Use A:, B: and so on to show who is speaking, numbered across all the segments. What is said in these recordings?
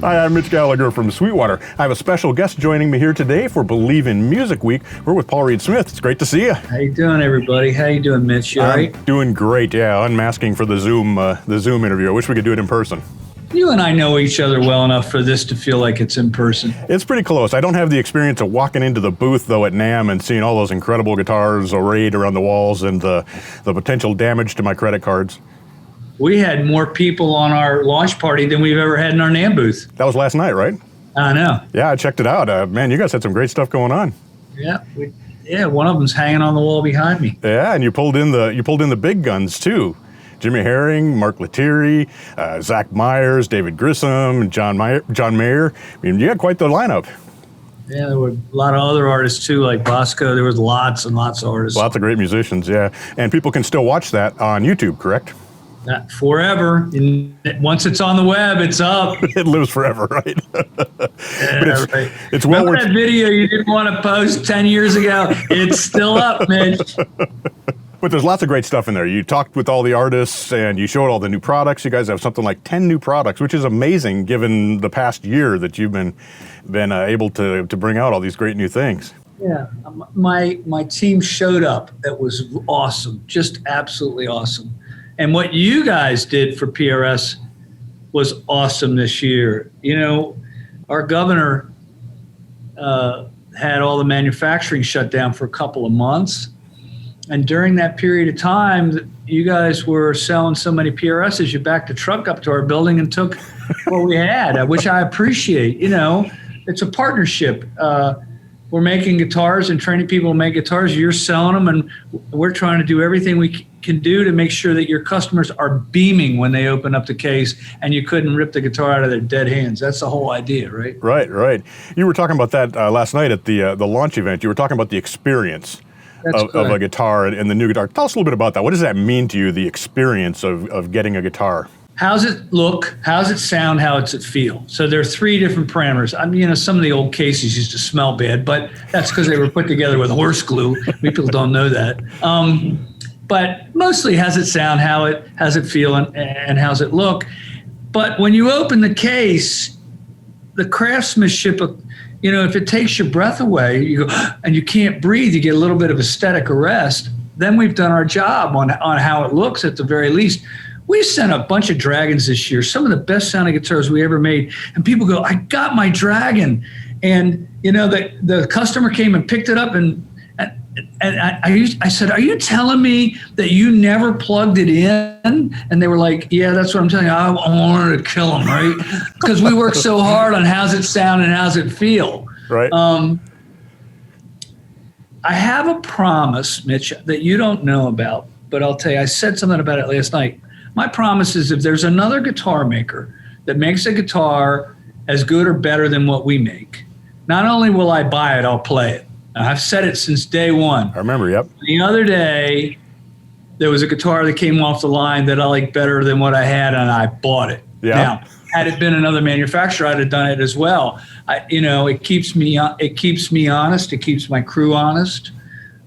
A: Hi, I'm Mitch Gallagher from Sweetwater. I have a special guest joining me here today for Believe in Music Week. We're with Paul Reed Smith. It's great to see you.
B: How you doing, everybody? How you doing, Mitch? You all right?
A: Doing great, yeah. Unmasking for the Zoom interview. I wish we could do it in person.
B: You and I know each other well enough for this to feel like it's in person.
A: It's pretty close. I don't have the experience of walking into the booth, though, at NAMM and seeing all those incredible guitars arrayed around the walls and the potential damage to my credit cards.
B: We had more people on our launch party than we've ever had in our NAMM booth.
A: That was last night, right?
B: I know.
A: Yeah, I checked it out. Man, you guys had some great stuff going on.
B: Yeah, one of them's hanging on the wall behind me.
A: Yeah, and you pulled in the big guns too. Jimmy Herring, Mark Lettieri, Zach Myers, David Grissom, John Mayer. I mean, you had quite the lineup.
B: Yeah, there were a lot of other artists too, like Bosco. There was lots and lots of artists.
A: Lots of great musicians, yeah. And people can still watch that on YouTube, correct?
B: Not forever. Once it's on the web, it's up.
A: It lives forever, right?
B: Right.
A: It's well
B: Remember that video you didn't want to post 10 years ago? It's still up, Mitch.
A: But there's lots of great stuff in there. You talked with all the artists and you showed all the new products. You guys have something like 10 new products, which is amazing given the past year that you've been able to bring out all these great new things.
B: Yeah, my team showed up. That was awesome, just absolutely awesome. And what you guys did for PRS was awesome this year. You know, our governor had all the manufacturing shut down for a couple of months. And during that period of time, you guys were selling so many PRSs, you backed the truck up to our building and took what we had, which I appreciate. You know, it's a partnership. We're making guitars and training people to make guitars. You're selling them, and we're trying to do everything we can do to make sure that your customers are beaming when they open up the case and you couldn't rip the guitar out of their dead hands. That's the whole idea, right?
A: Right. You were talking about that last night at the launch event. You were talking about the experience of a guitar and the new guitar. Tell us a little bit about that. What does that mean to you, the experience of getting a guitar?
B: How's it look? How's it sound? How does it feel? So there are three different parameters. I mean, some of the old cases used to smell bad, but that's because they were put together with horse glue. People don't know that. But mostly, how's it sound? How's it feel? And how's it look? But when you open the case, the craftsmanship of, if it takes your breath away, you go, and you can't breathe, you get a little bit of aesthetic arrest. Then we've done our job on how it looks at the very least. We sent a bunch of Dragons this year, some of the best sounding guitars we ever made. And people go, I got my Dragon. And, the customer came and picked it up and I said, are you telling me that you never plugged it in? And they were like, yeah, that's what I'm telling you. I wanted to kill them, right? Because we work so hard on how's it sound and how's it feel.
A: Right.
B: I have a promise, Mitch, that you don't know about, but I'll tell you, I said something about it last night. My promise is if there's another guitar maker that makes a guitar as good or better than what we make, not only will I buy it, I'll play it. I've said it since day one.
A: I remember, yep.
B: The other day, there was a guitar that came off the line that I like better than what I had, and I bought it.
A: Yeah.
B: Now, had it been another manufacturer, I'd have done it as well. It keeps me honest. It keeps my crew honest.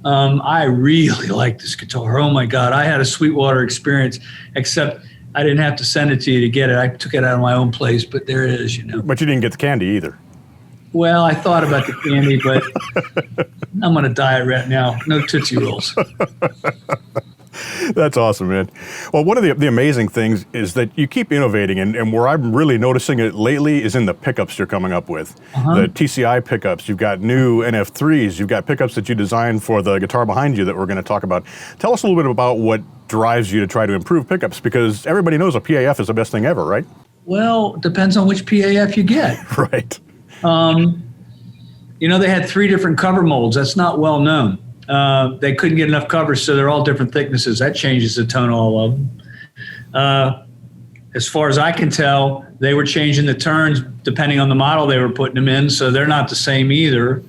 B: I really like this guitar. Oh my God, I had a Sweetwater experience, except I didn't have to send it to you to get it. I took it out of my own place, but there it is,
A: But you didn't get the candy either.
B: Well, I thought about the candy, but I'm on a diet right now. No Tootsie Rolls.
A: That's awesome, man. Well, one of the amazing things is that you keep innovating, and where I'm really noticing it lately is in the pickups you're coming up with. The TCI pickups. You've got new NF3s. You've got pickups that you designed for the guitar behind you that we're going to talk about. Tell us a little bit about what drives you to try to improve pickups, because everybody knows a PAF is the best thing ever, right?
B: Well, it depends on which PAF you get.
A: Right.
B: They had 3 different cover molds. That's not well known. They couldn't get enough covers, so they're all different thicknesses. That changes the tone of all of them. As far as I can tell, they were changing the turns depending on the model they were putting them in, so they're not the same either.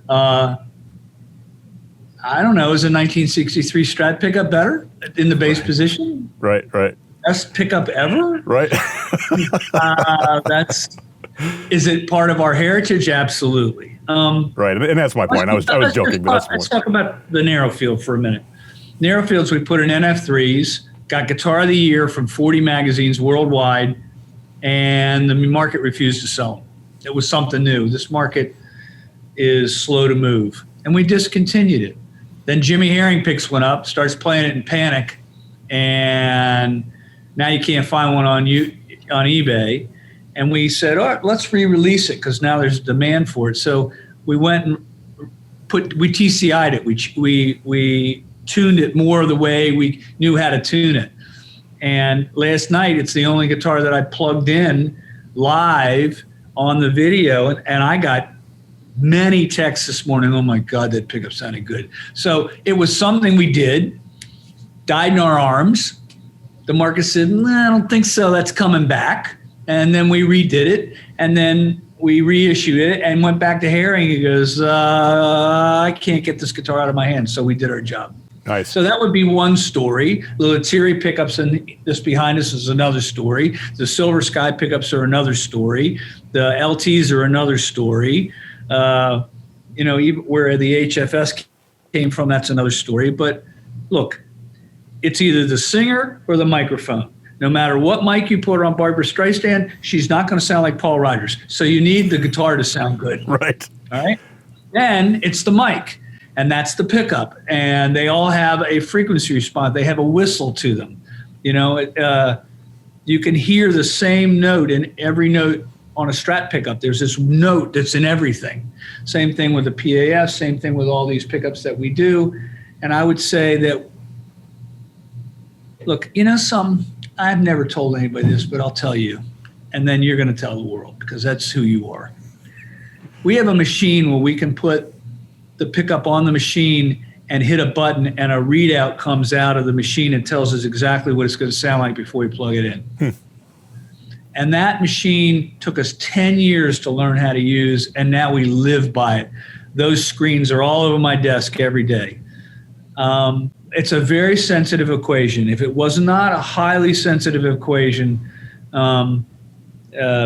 B: I don't know. Is a 1963 Strat pickup better in the bass position?
A: Right.
B: Best pickup ever?
A: Right.
B: Is it part of our heritage? Absolutely.
A: Right, and that's my point. I was joking, but
B: let's talk about the Narrowfield for a minute. Narrowfields, we put in NF3s, got Guitar of the Year from 40 magazines worldwide, and the market refused to sell them. It was something new. This market is slow to move, and we discontinued it. Then Jimmy Herring picks one up, starts playing it in Panic, and now you can't find one on eBay. And we said, all right, let's re-release it because now there's demand for it. So we went and we TCI'd it. We tuned it more the way we knew how to tune it. And last night, it's the only guitar that I plugged in live on the video, and I got many texts this morning. Oh my God, that pickup sounded good. So it was something we did, died in our arms. The market said, I don't think so. That's coming back. And then we redid it, and then we reissued it and went back to Herring. He goes, I can't get this guitar out of my hands. So we did our job.
A: Nice.
B: So that would be one story. The Lettieri pickups and this behind us is another story. The Silver Sky pickups are another story. The LTs are another story. Even where the HFS came from, that's another story. But look, it's either the singer or the microphone. No matter what mic you put on Barbra Streisand, she's not going to sound like Paul Rodgers. So you need the guitar to sound good.
A: Right.
B: All right. Then it's the mic, and that's the pickup. And they all have a frequency response. They have a whistle to them. You can hear the same note in every note on a Strat pickup. There's this note that's in everything. Same thing with the PAF, same thing with all these pickups that we do. And I would say that, look, I've never told anybody this, but I'll tell you, and then you're going to tell the world because that's who you are. We have a machine where we can put the pickup on the machine and hit a button, and a readout comes out of the machine and tells us exactly what it's going to sound like before we plug it in. And that machine took us 10 years to learn how to use, and now we live by it. Those screens are all over my desk every day. It's a very sensitive equation. If it was not a highly sensitive equation,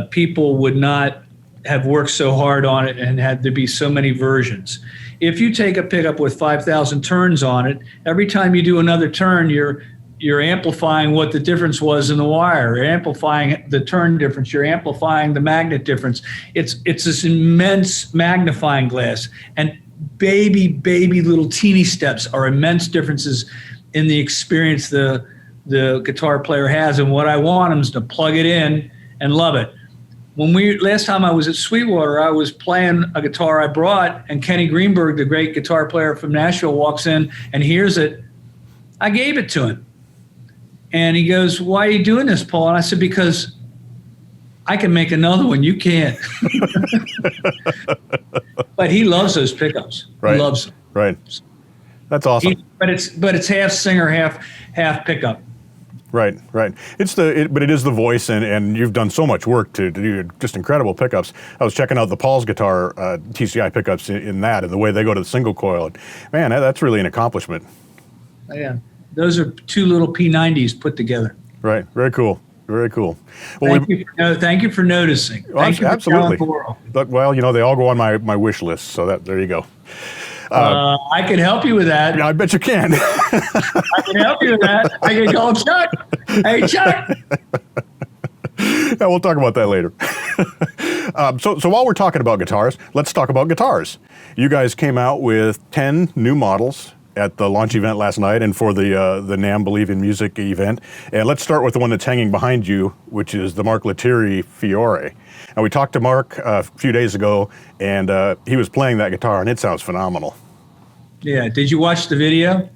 B: people would not have worked so hard on it and had to be so many versions. If you take a pickup with 5,000 turns on it, every time you do another turn, you're amplifying what the difference was in the wire. You're amplifying the turn difference. You're amplifying the magnet difference. It's this immense magnifying glass. And baby little teeny steps are immense differences in the experience the guitar player has. And what I want them is to plug it in and love it. Last time I was at Sweetwater, I was playing a guitar I brought, and Kenny Greenberg, the great guitar player from Nashville, walks in and hears it. I gave it to him. And he goes, "Why are you doing this, Paul?" And I said, "Because I can make another one. You can't." But he loves those pickups.
A: Right.
B: He loves them.
A: Right. That's awesome.
B: But it's half singer, half pickup.
A: Right. But it is the voice, and you've done so much work to do just incredible pickups. I was checking out the Paul's Guitar TCI pickups in that, and the way they go to the single coil. And man, that's really an accomplishment.
B: Yeah, those are two little P90s put together.
A: Right. Very cool. Well,
B: thank you for noticing. Thank you for
A: absolutely.
B: telling the world.
A: But, well, they all go on my wish list, so there you go.
B: I can help you with that.
A: Yeah, I bet you can.
B: I can help you with that. I can call Chuck. Hey, Chuck.
A: Yeah, we'll talk about that later. So while we're talking about guitars, let's talk about guitars. You guys came out with 10 new models at the launch event last night and for the NAMM Believe in Music event. And let's start with the one that's hanging behind you, which is the Mark Lettieri Fiore. And we talked to Mark a few days ago, and he was playing that guitar, and it sounds phenomenal. Yeah.
B: Did you watch the video?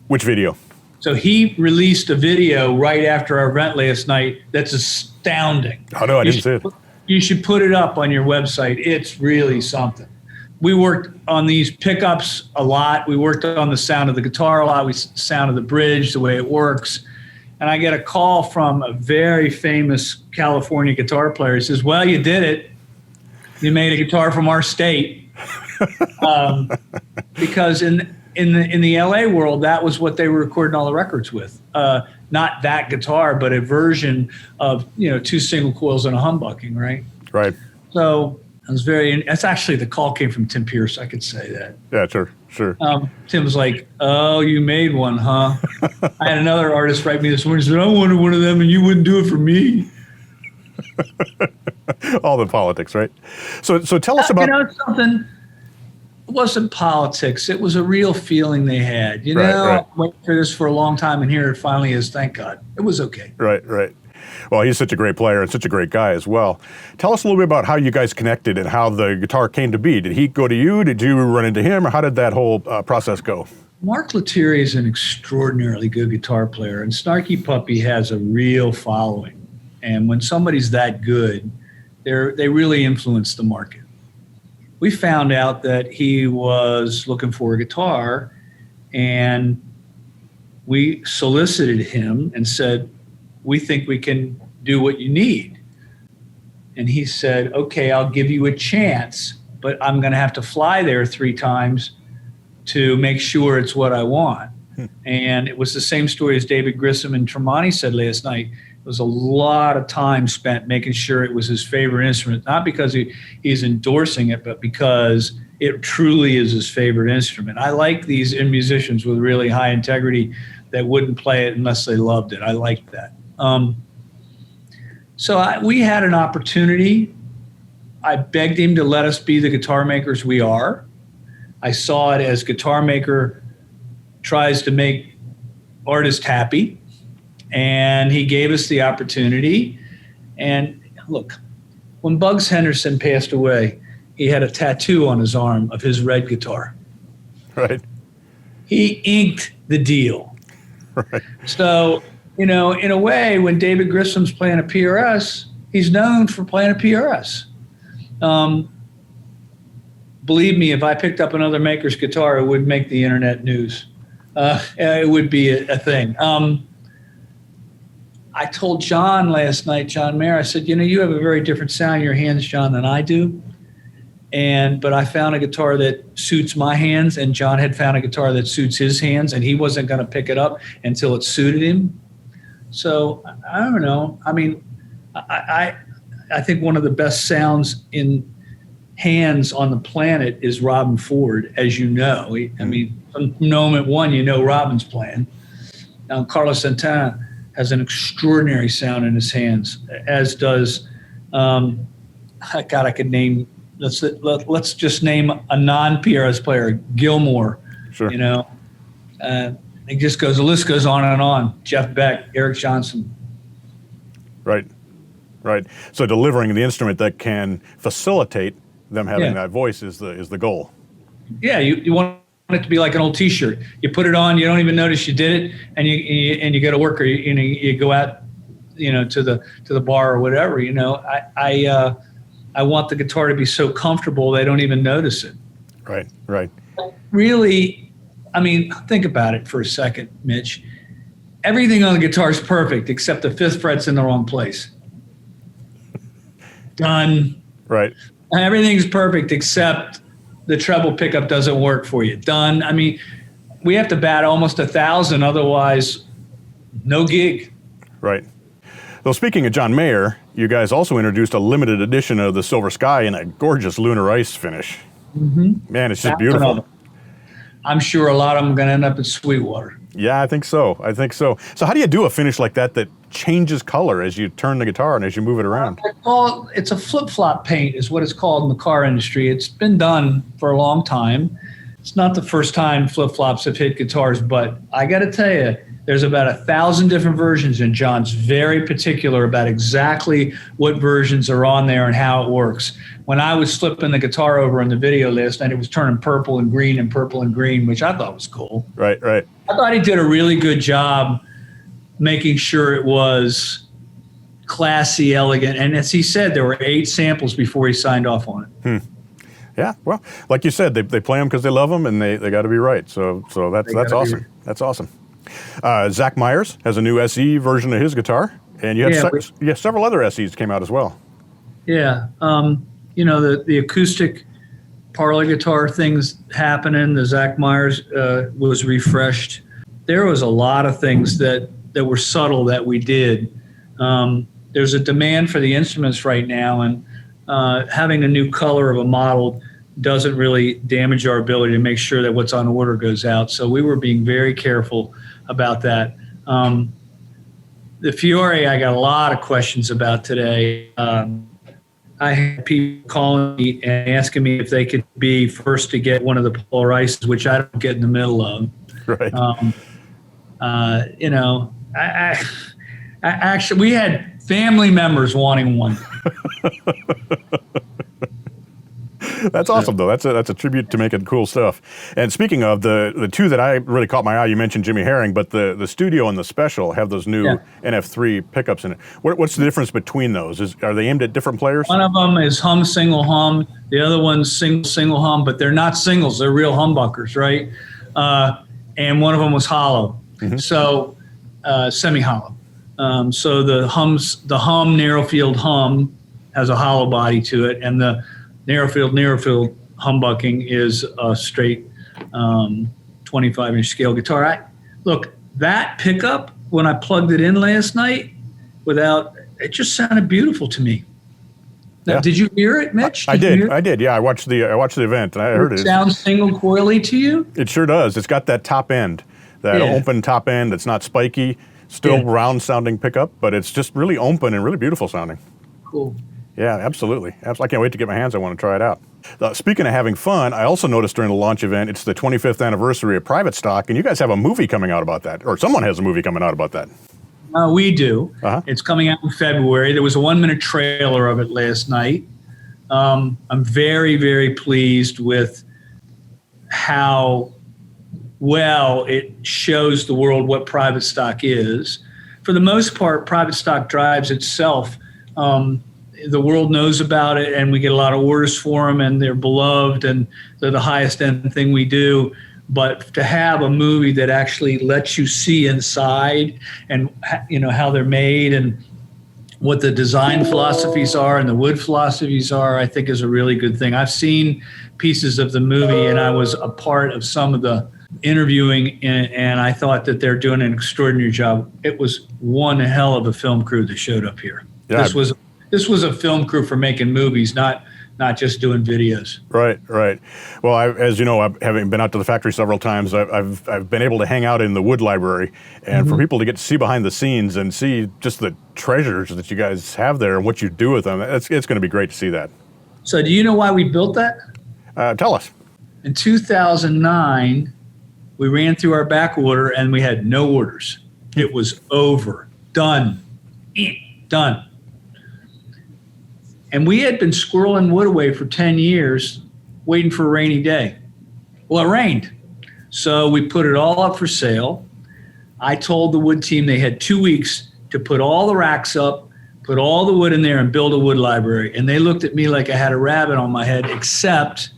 A: Which video?
B: So he released a video right after our event last night that's astounding.
A: Oh, no, I didn't see it.
B: You should put it up on your website. It's really something. We worked on these pickups a lot. We worked on the sound of the guitar a lot. Sound of the bridge, the way it works. And I get a call from a very famous California guitar player. He says, "Well, you did it. You made a guitar from our state." Because in the LA world, that was what they were recording all the records with. Not that guitar, but a version of two single coils and a humbucking, right?
A: Right.
B: So that's actually the call came from Tim Pierce. I could say that.
A: Yeah, sure.
B: Tim was like, "Oh, you made one, huh?" I had another artist write me this morning. He said, "I wanted one of them, and you wouldn't do it for me."
A: All the politics, right? So tell us about.
B: Something. It wasn't politics. It was a real feeling they had.
A: Right.
B: I waited for this for a long time, and here it finally is. Thank God. It was okay.
A: Right. Well, he's such a great player and such a great guy as well. Tell us a little bit about how you guys connected and how the guitar came to be. Did he go to you? Did you run into him? Or how did that whole process go?
B: Mark Lettieri is an extraordinarily good guitar player, and Snarky Puppy has a real following. And when somebody's that good, they really influence the market. We found out that he was looking for a guitar, and we solicited him and said, we think we can do what you need. And he said, okay, I'll give you a chance, but I'm going to have to fly there 3 times to make sure it's what I want. And it was the same story as David Grissom and Tremonti said last night. It was a lot of time spent making sure it was his favorite instrument, not because he's endorsing it, but because it truly is his favorite instrument. I like these musicians with really high integrity that wouldn't play it unless they loved it. I like that. We had an opportunity. I begged him to let us be the guitar makers we are. I saw it as guitar maker tries to make artist happy. And he gave us the opportunity. And look, when Bugs Henderson passed away, he had a tattoo on his arm of his red guitar.
A: Right.
B: He inked the deal.
A: Right.
B: So, in a way, when David Grissom's playing a PRS, he's known for playing a PRS. Believe me, if I picked up another maker's guitar, it would make the internet news. It would be a thing. I told John last night, John Mayer, I said, you have a very different sound in your hands, John, than I do. But I found a guitar that suits my hands, and John had found a guitar that suits his hands, and he wasn't going to pick it up until it suited him. So I don't know. I mean, I think one of the best sounds in hands on the planet is Robin Ford, as you know. From moment one, Robin's playing. Now, Carlos Santana has an extraordinary sound in his hands, as does, I could name, let's just name a non-PRS player, Gilmore.
A: Sure.
B: It just goes, the list goes on and on. Jeff Beck, Eric Johnson.
A: Right. So delivering the instrument that can facilitate them having that voice is the goal. Yeah,
B: you want it to be like an old T-shirt. You put it on, you don't even notice you did it, and you go to work, or you go out, to the bar or whatever. I want the guitar to be so comfortable they don't even notice it.
A: Right.
B: Really, think about it for a second, Mitch. Everything on the guitar is perfect except the 5th fret's in the wrong place. Done.
A: Right.
B: Everything's perfect except the treble pickup doesn't work for you. Done. We have to bat almost 1,000, otherwise, no gig.
A: Right. Well, speaking of John Mayer, you guys also introduced a limited edition of the Silver Sky in a gorgeous lunar ice finish. Mm-hmm. Man, it's just beautiful.
B: I'm sure a lot of them are going to end up at Sweetwater.
A: Yeah, I think so. So how do you do a finish like that changes color as you turn the guitar and as you move it around?
B: It's a flip-flop paint is what it's called in the car industry. It's been done for a long time. It's not the first time flip-flops have hit guitars, but I got to tell you, there's about 1,000 different versions, and John's very particular about exactly what versions are on there and how it works. When I was flipping the guitar over in the video last night, it was turning purple and green, which I thought was cool.
A: Right.
B: I thought he did a really good job making sure it was classy, elegant. And as he said, there were 8 samples before he signed off on it.
A: Yeah, well, like you said, they play them because they love them, and they got to be right. So that's awesome. That's awesome. Zach Myers has a new SE version of his guitar, and you have several other SEs came out as well.
B: Yeah, the acoustic parlor guitar things happening. The Zach Myers was refreshed. There was a lot of things that were subtle that we did. There's a demand for the instruments right now, and having a new color of a model doesn't really damage our ability to make sure that what's on order goes out. So we were being very careful about that. the Fiore, I got a lot of questions about today. I had people calling me and asking me if they could be first to get one of the Polar Ices, which I don't get in the middle of.
A: Right.
B: You know, I actually, we had family members wanting one.
A: That's awesome, though. That's a tribute to making cool stuff. And speaking of the two that I really caught my eye, you mentioned Jimmy Herring, but the Studio and the Special have those new NF3 pickups in it. What's the difference between those? Are they aimed at different players?
B: One of them is hum, single hum. The other one's single hum, but they're not singles. They're real humbuckers, right? And one of them was hollow, so semi-hollow. So the hum narrow field hum has a hollow body to it, and the narrow field humbucking is a straight 25-inch scale guitar. Look, that pickup, when I plugged it in last night, it just sounded beautiful to me. Now, did you hear it, Mitch?
A: I did. Yeah, I watched the event and I heard it.
B: Sounds single coily to you?
A: It sure does. It's got that top end, that open top end. It's not spiky, still round sounding pickup, but it's just really open and really beautiful sounding.
B: Cool.
A: Yeah, absolutely. I can't wait to get my hands. I want to try it out. Speaking of having fun, I also noticed during the launch event, it's the 25th anniversary of Private Stock, and you guys have a movie coming out about that, or someone has a movie coming out about that.
B: We do. It's coming out in February. There was a 1-minute trailer of it last night. I'm very, very pleased with how well it shows the world what Private Stock is. For the most part, Private Stock drives itself. The world knows about it, and we get a lot of orders for them, and they're beloved, and they're the highest end thing we do. But to have a movie that actually lets you see inside and, you know, how they're made and what the design philosophies are and the wood philosophies are, I think is a really good thing. I've seen pieces of the movie, and I was a part of some of the interviewing, and I thought that they're doing an extraordinary job. It was one hell of a film crew that showed up here. Yeah. This was a film crew for making movies, not just doing videos. Right.
A: Well, as you know, having been out to the factory several times, I've been able to hang out in the wood library, and for people to get to see behind the scenes and see just the treasures that you guys have there and what you do with them, it's going to be great to see that.
B: So do you know why we built that?
A: Tell us.
B: In 2009, we ran through our back order, and we had no orders. It was over. Done. And we had been squirreling wood away for 10 years, waiting for a rainy day. Well, it rained. So we put it all up for sale. I told the wood team they had 2 weeks to put all the racks up, put all the wood in there, and build a wood library. And they looked at me like I had a rabbit on my head, except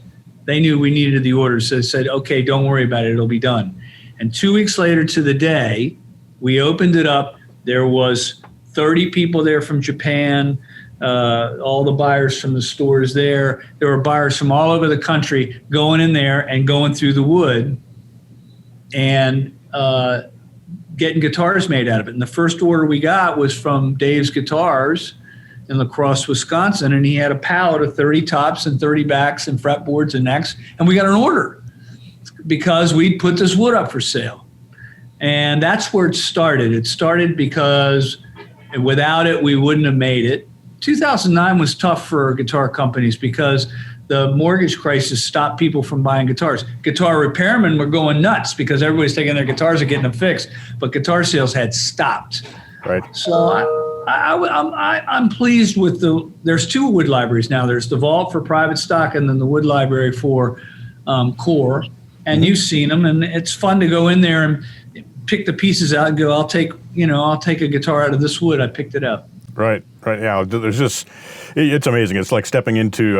B: they knew we needed the orders. So they said, okay, don't worry about it. It'll be done. And 2 weeks later to the day, we opened it up. There was 30 people there from Japan, all the buyers from the stores there. There were buyers from all over the country going in there and going through the wood and getting guitars made out of it. And the first order we got was from Dave's Guitars in La Crosse, Wisconsin, and he had a pallet of 30 tops and 30 backs and fretboards and necks, and we got an order because we'd put this wood up for sale. And that's where it started. It started because without it, we wouldn't have made it. 2009 was tough for guitar companies because the mortgage crisis stopped people from buying guitars. Guitar repairmen were going nuts because everybody's taking their guitars and getting them fixed, but guitar sales had stopped.
A: Right.
B: So I'm pleased with there's two wood libraries now. There's the Vault for Private Stock and then the wood library for Core. And you've seen them, and it's fun to go in there and pick the pieces out and go, I'll take a guitar out of this wood. I picked it up.
A: Right. Yeah, it's amazing. It's like stepping into,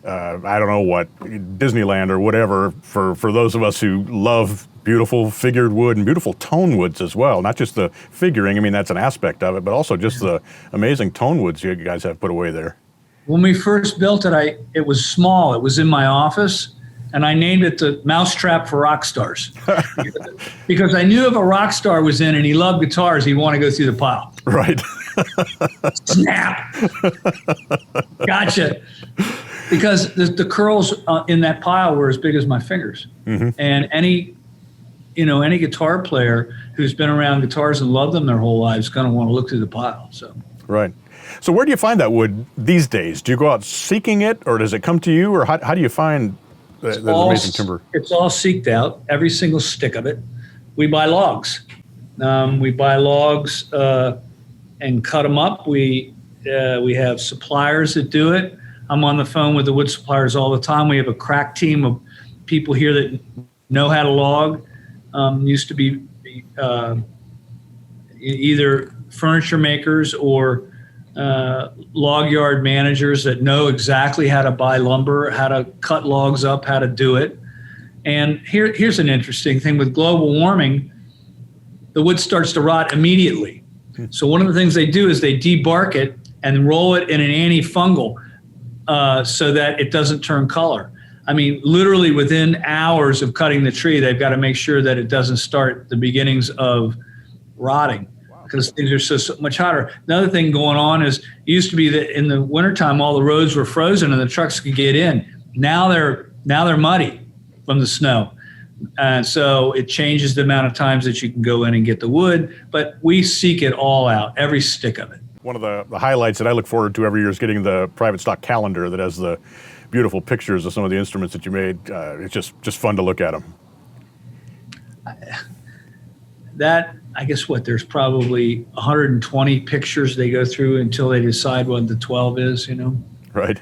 A: I don't know what, Disneyland or whatever for those of us who love beautiful figured wood and beautiful tone woods as well. Not just the figuring, I mean, that's an aspect of it, but also just the amazing tone woods you guys have put away there.
B: When we first built it, it was small. It was in my office, and I named it the Mousetrap for Rock Stars. Because I knew if a rock star was in and he loved guitars, he'd want to go through the pile.
A: Right.
B: Snap. Gotcha. Because the curls in that pile were as big as my fingers. Mm-hmm. And any guitar player who's been around guitars and loved them their whole lives is going to want to look through the pile. So
A: right. So where do you find that wood these days? Do you go out seeking it, or does it come to you, or how do you find that amazing timber?
B: It's all seeked out, every single stick of it. We buy logs. We buy logs and cut them up. We have suppliers that do it. I'm on the phone with the wood suppliers all the time. We have a crack team of people here that know how to log. Used to be either furniture makers or log yard managers that know exactly how to buy lumber, how to cut logs up, how to do it. And here's an interesting thing with global warming. The wood starts to rot immediately. So one of the things they do is they debark it and roll it in an antifungal so that it doesn't turn color. I mean, literally within hours of cutting the tree, they've got to make sure that it doesn't start the beginnings of rotting because things are so much hotter. Another thing going on is it used to be that in the wintertime, all the roads were frozen and the trucks could get in. Now they're muddy from the snow. And so it changes the amount of times that you can go in and get the wood, but we seek it all out, every stick of it. One of
A: the highlights that I look forward to every year is getting the private stock calendar that has the beautiful pictures of some of the instruments that you made. It's just fun to look at them.
B: I guess there's probably 120 pictures they go through until they decide what the 12 is,
A: Right.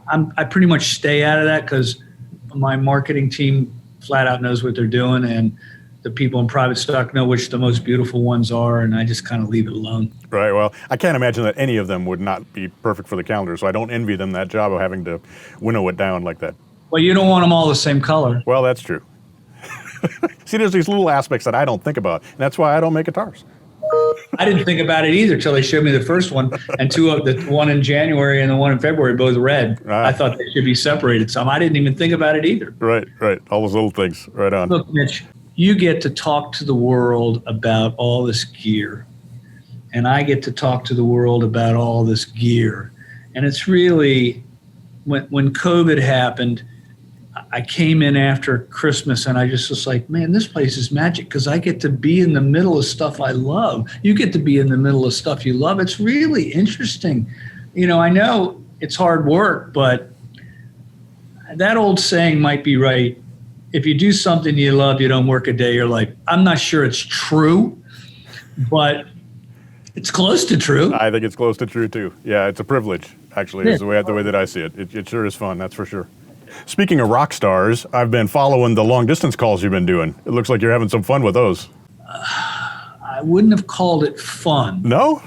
B: I pretty much stay out of that because my marketing team flat out knows what they're doing, and the people in private stock know which the most beautiful ones are, and I just kind of leave it alone.
A: Right. Well, I can't imagine that any of them would not be perfect for the calendar, so I don't envy them that job of having to winnow it down like that.
B: Well, you don't want them all the same color.
A: Well, that's true. See, there's these little aspects that I don't think about, and that's why I don't make guitars.
B: I didn't think about it either till they showed me the first one, and the one in January and the one in February, both red. I thought they should be separated some. I didn't even think about it either.
A: Right. All those little things. Right on.
B: Look, Mitch, you get to talk to the world about all this gear, and I get to talk to the world about all this gear. And it's really, when COVID happened, I came in after Christmas and I just was like, man, this place is magic because I get to be in the middle of stuff I love. You get to be in the middle of stuff you love. It's really interesting. I know it's hard work, but that old saying might be right. If you do something you love, you don't work a day of your life. I'm not sure it's true, but it's close to true.
A: I think it's close to true too. Yeah, it's a privilege, actually, is the way that I see it. It sure is fun, that's for sure. Speaking of rock stars, I've been following the long distance calls you've been doing. It looks like you're having some fun with those.
B: I wouldn't have called it fun.
A: No?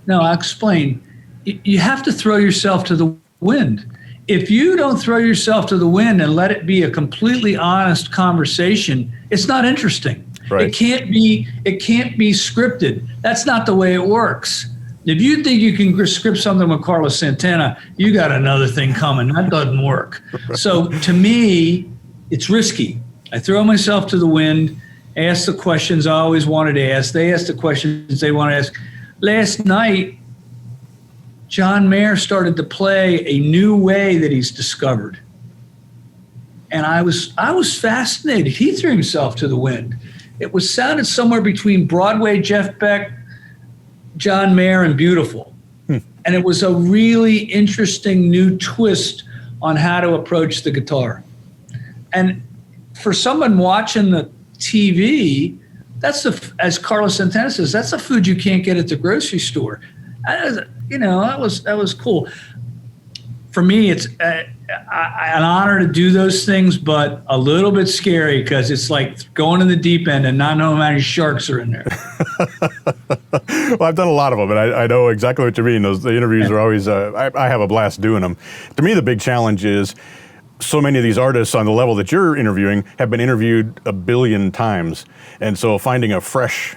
B: No, I'll explain. You have to throw yourself to the wind. If you don't throw yourself to the wind and let it be a completely honest conversation, it's not interesting.
A: Right.
B: It can't be scripted. That's not the way it works. If you think you can script something with Carlos Santana, you got another thing coming. That doesn't work. So to me, it's risky. I throw myself to the wind, ask the questions I always wanted to ask. They ask the questions they want to ask. Last night, John Mayer started to play a new way that he's discovered. And I was fascinated. He threw himself to the wind. It sounded somewhere between Broadway, Jeff Beck, John Mayer, and Beautiful. And it was a really interesting new twist on how to approach the guitar. And for someone watching the TV, as Carlos Santana says, that's the food you can't get at the grocery store. That was cool. For me, it's an honor to do those things, but a little bit scary because it's like going in the deep end and not knowing how many sharks are in there.
A: Well, I've done a lot of them, and I know exactly what you mean. The interviews are always, I have a blast doing them. To me, the big challenge is so many of these artists on the level that you're interviewing have been interviewed a billion times. And so finding a fresh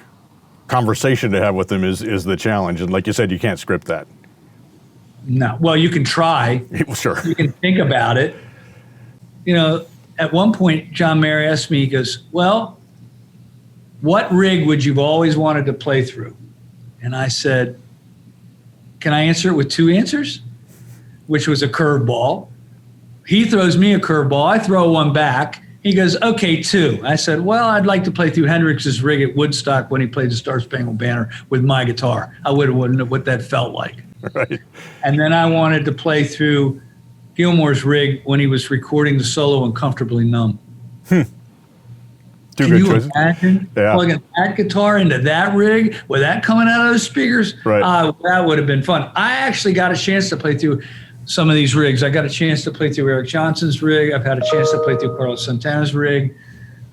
A: conversation to have with them is the challenge. And like you said, you can't script that.
B: No. Well, you can try.
A: Sure.
B: You can think about it. At one point, John Mayer asked me, he goes, well, what rig would you've always wanted to play through? And I said, can I answer it with two answers? Which was a curveball. He throws me a curveball. I throw one back. He goes, okay, 2. I said, well, I'd like to play through Hendrix's rig at Woodstock when he played the Star Spangled Banner with my guitar. I would have wondered what that felt like.
A: Right.
B: And then I wanted to play through Gilmour's rig when he was recording the solo on Comfortably Numb.
A: Two
B: Can
A: good
B: you
A: choices.
B: imagine plugging that guitar into that rig with that coming out of those speakers?
A: Right.
B: That would have been fun. I actually got a chance to play through some of these rigs. I got a chance to play through Eric Johnson's rig. I've had a chance to play through Carlos Santana's rig.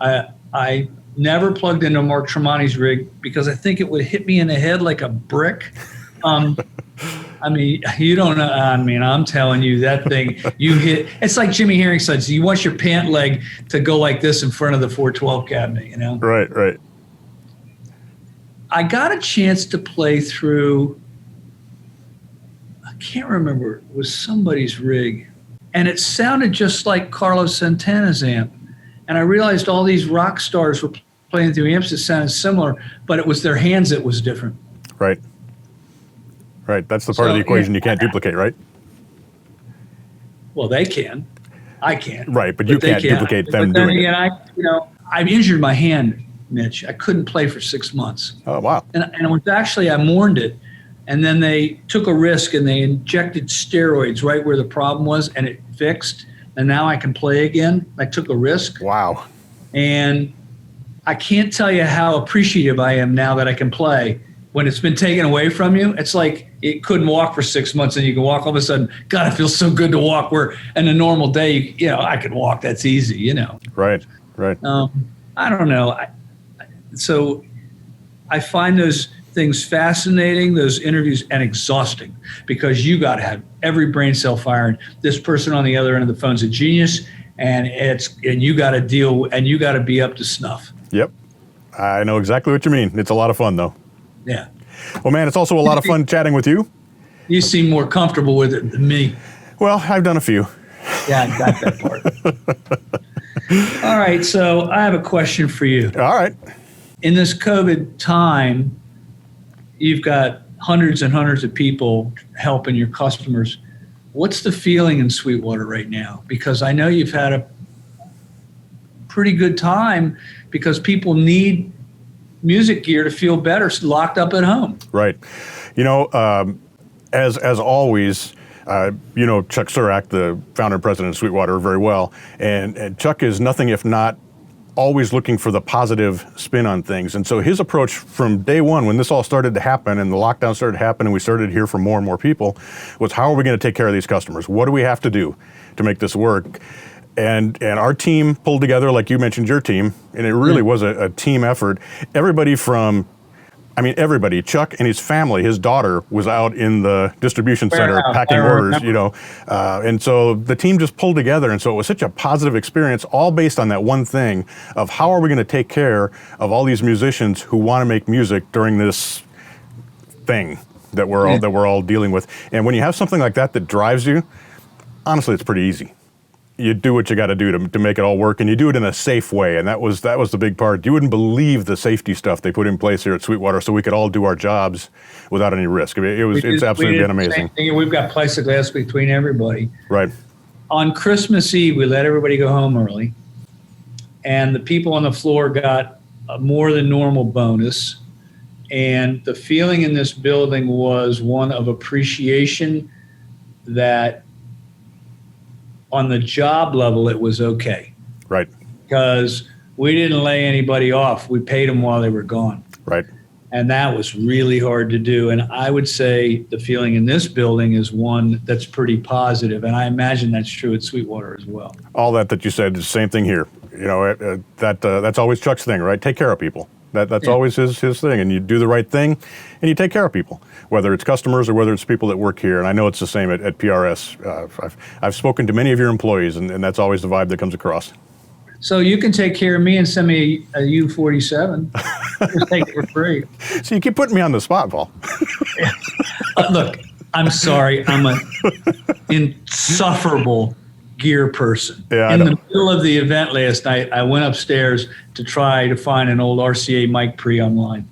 B: I never plugged into Mark Tremonti's rig because I think it would hit me in the head like a brick. I mean, you don't know. I mean, I'm telling you, that thing you hit. It's like Jimmy Herring said. You want your pant leg to go like this in front of the 412 cabinet, you know?
A: Right, right.
B: I got a chance to play through. I can't remember. It was somebody's rig, and it sounded just like Carlos Santana's amp. And I realized all these rock stars were playing through amps that sounded similar, but it was their hands that was different.
A: Right. Right. That's the part of the equation you can't duplicate, right?
B: Well, they can. I can't.
A: Right, but you can't duplicate them
B: but then
A: doing
B: again,
A: it.
B: I injured my hand, Mitch. I couldn't play for 6 months.
A: Oh, wow.
B: And it was actually, I mourned it. And then they took a risk and they injected steroids right where the problem was, and it fixed. And now I can play again. I took a risk.
A: Wow.
B: And I can't tell you how appreciative I am now that I can play. When it's been taken away from you, it's like it couldn't walk for 6 months and you can walk all of a sudden. God, it feels so good to walk, where in a normal day, I could walk. That's easy, you know.
A: Right, right.
B: I don't know. So I find those things fascinating, those interviews, and exhausting, because you got to have every brain cell firing. This person on the other end of the phone's a genius, and you got to deal, and you got to be up to snuff.
A: Yep. I know exactly what you mean. It's a lot of fun, though.
B: Yeah.
A: Well, man, it's also a lot of fun chatting with you.
B: You seem more comfortable with it than me.
A: Well, I've done a few.
B: Yeah, I got that part. All right, so I have a question for you.
A: All right.
B: In this COVID time, you've got hundreds and hundreds of people helping your customers. What's the feeling in Sweetwater right now? Because I know you've had a pretty good time, because people need music gear to feel better locked up at home.
A: Right. As always, Chuck Surak, the founder and president of Sweetwater, very well. And Chuck is nothing if not always looking for the positive spin on things. And so his approach from day one, when this all started to happen and the lockdown started to happen and we started to hear from more and more people, was how are we going to take care of these customers? What do we have to do to make this work? And our team pulled together, like you mentioned your team, and it really was a team effort. Everybody, Chuck and his family, his daughter was out in the distribution center packing orders, and so the team just pulled together. And so it was such a positive experience, all based on that one thing of how are we going to take care of all these musicians who want to make music during this thing that we're all dealing with. And when you have something like that drives you, honestly, it's pretty easy. You do what you got to do to make it all work, and you do it in a safe way, and that was the big part. You wouldn't believe the safety stuff they put in place here at Sweetwater, so we could all do our jobs without any risk. I mean, it's absolutely been amazing.
B: We've got plexiglass between everybody.
A: Right.
B: On Christmas Eve, we let everybody go home early, and the people on the floor got a more than normal bonus. And the feeling in this building was one of appreciation, that on the job level, it was okay.
A: Right.
B: Because we didn't lay anybody off. We paid them while they were gone.
A: Right.
B: And that was really hard to do. And I would say the feeling in this building is one that's pretty positive. And I imagine that's true at Sweetwater as well.
A: All that you said is the same thing here. That's always Chuck's thing, right? Take care of people. That's always his thing. And you do the right thing, and you take care of people, whether it's customers or whether it's people that work here. And I know it's the same at PRS. I've spoken to many of your employees, and that's always the vibe that comes across.
B: So you can take care of me and send me a U-47. Just take it for free.
A: So you keep putting me on the spot, Paul.
B: Look, I'm sorry. I'm an insufferable gear person.
A: Yeah,
B: in the middle of the event last night, I went upstairs to try to find an old RCA mic pre online.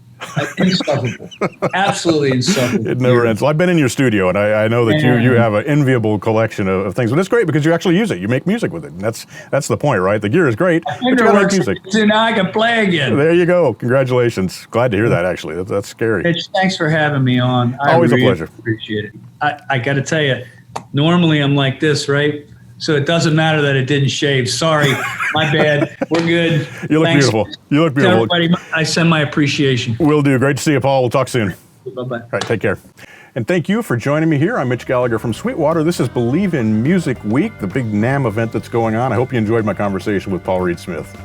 B: Insufferable. Absolutely insufferable.
A: It never ends. Well, I've been in your studio, and I know that you have an enviable collection of things. But it's great because you actually use it. You make music with it. And that's the point, right? The gear is great, but you gotta make music.
B: So now I can play again.
A: There you go. Congratulations. Glad to hear that, actually. That's scary.
B: Mitch, thanks for having me on.
A: Always a pleasure.
B: Appreciate it. I got to tell you, normally I'm like this, right? So it doesn't matter that it didn't shave. Sorry, my bad. We're good.
A: You look beautiful. You look beautiful.
B: To everybody, I send my appreciation.
A: Will do. Great to see you, Paul. We'll talk soon.
B: Bye-bye.
A: All right, take care. And thank you for joining me here. I'm Mitch Gallagher from Sweetwater. This is Believe in Music Week, the big NAMM event that's going on. I hope you enjoyed my conversation with Paul Reed Smith.